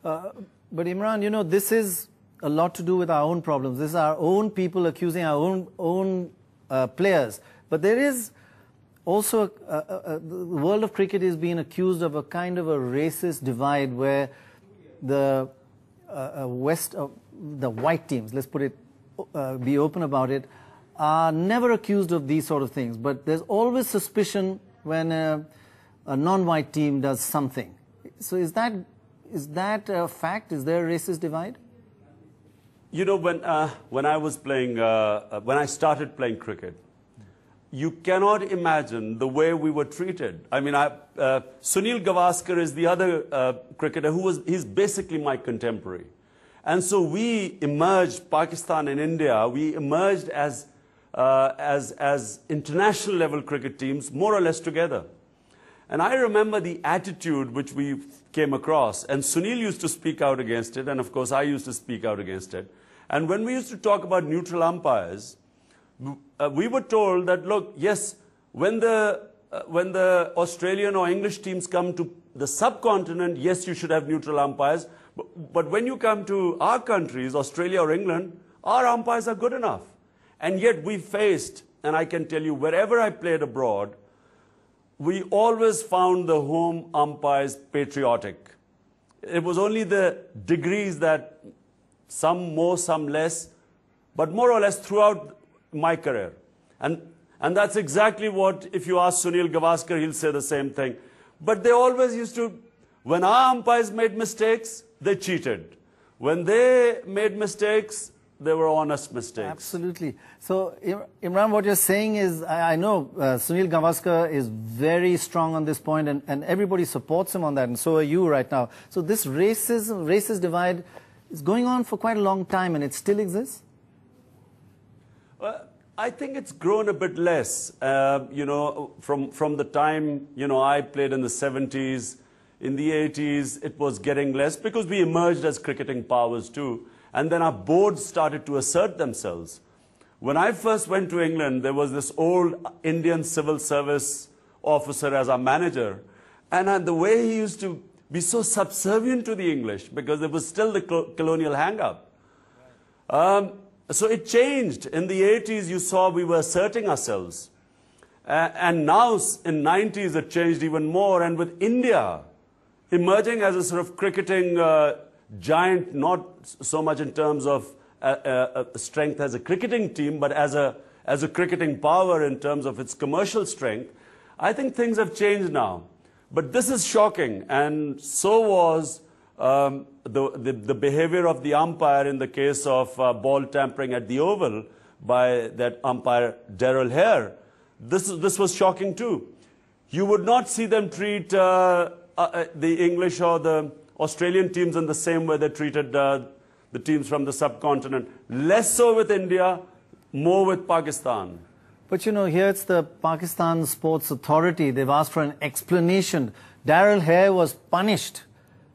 But Imran, you know, this is a lot to do with our own problems. This is our own people accusing our own players. But there is also, the world of cricket is being accused of a kind of a racist divide where the the white teams, let's put it, be open about it, are never accused of these sort of things. But there's always suspicion when a non-white team does something. So is that a fact? Is there a racist divide? You know, when I was playing, when I started playing cricket, you cannot imagine the way we were treated. I mean, Sunil Gavaskar is the other cricketer he's basically my contemporary. And so we emerged, Pakistan and India, we emerged as international level cricket teams, more or less together. And I remember the attitude which we came across, and Sunil used to speak out against it, and of course I used to speak out against it. And when we used to talk about neutral umpires, we were told that, look, yes, when the Australian or English teams come to the subcontinent, yes, you should have neutral umpires. But when you come to our countries, Australia or England, our umpires are good enough. And yet we faced, and I can tell you, wherever I played abroad, we always found the home umpires patriotic. It was only the degrees that some more, some less, but more or less throughout my career. And that's exactly what, if you ask Sunil Gavaskar, he'll say the same thing. But they always used to, when our umpires made mistakes, they cheated. When they made mistakes, they were honest mistakes. Absolutely. So, Imran, what you're saying is, I know Sunil Gavaskar is very strong on this point, and everybody supports him on that, and so are you right now. So this racist divide is going on for quite a long time, and it still exists? I think it's grown a bit less. You know, from the time, you know, I played in the 70s, in the 80s, it was getting less because we emerged as cricketing powers too. And then our boards started to assert themselves. When I first went to England, there was this old Indian civil service officer as our manager. And the way he used to be so subservient to the English, because it was still the colonial hang-up. So it changed. In the 80s, you saw we were asserting ourselves. And now, in 90s, it changed even more. And with India emerging as a sort of cricketing giant, not so much in terms of strength as a cricketing team, but as a cricketing power in terms of its commercial strength, I think things have changed now. But this is shocking, and so was the behavior of the umpire in the case of ball tampering at the Oval by that umpire Daryl Hare. This was shocking too. You would not see them treat the English or the Australian teams in the same way they treated the teams from the subcontinent. Less so with India, more with Pakistan. But you know, here it's the Pakistan Sports Authority. They've asked for an explanation. Daryl Hare was punished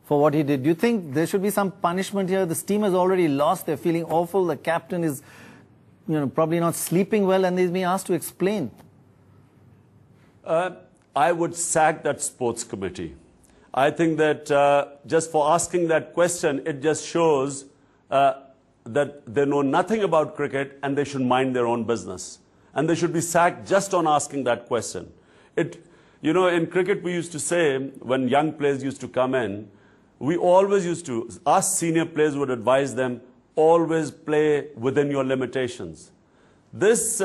for what he did. Do you think there should be some punishment here? This team has already lost. They're feeling awful. The captain is, you know, probably not sleeping well, and he's being asked to explain. I would sack that sports committee. I think that just for asking that question, it just shows that they know nothing about cricket and they should mind their own business. And they should be sacked just on asking that question. You know, in cricket we used to say, when young players used to come in, we always used to, us senior players would advise them, always play within your limitations. This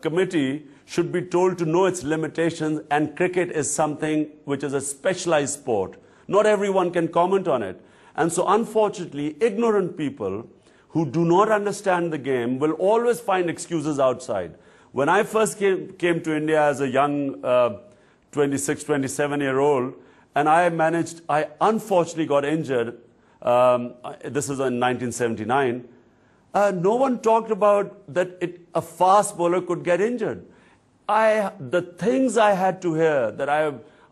committee should be told to know its limitations, and cricket is something which is a specialized sport. Not everyone can comment on it. And so unfortunately, ignorant people who do not understand the game will always find excuses outside. When I first came to India as a young 26, 27-year-old, and I unfortunately got injured, this is in 1979, no one talked about that a fast bowler could get injured. The things I had to hear, that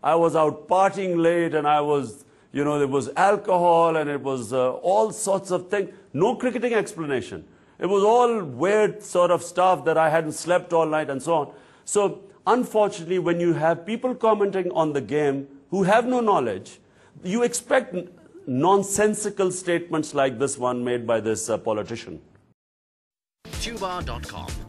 I was out partying late, and I was, you know, there was alcohol, and it was all sorts of things. No cricketing explanation. It was all weird sort of stuff that I hadn't slept all night and so on. So unfortunately, when you have people commenting on the game who have no knowledge, you expect nonsensical statements like this one made by this politician. Tuba.com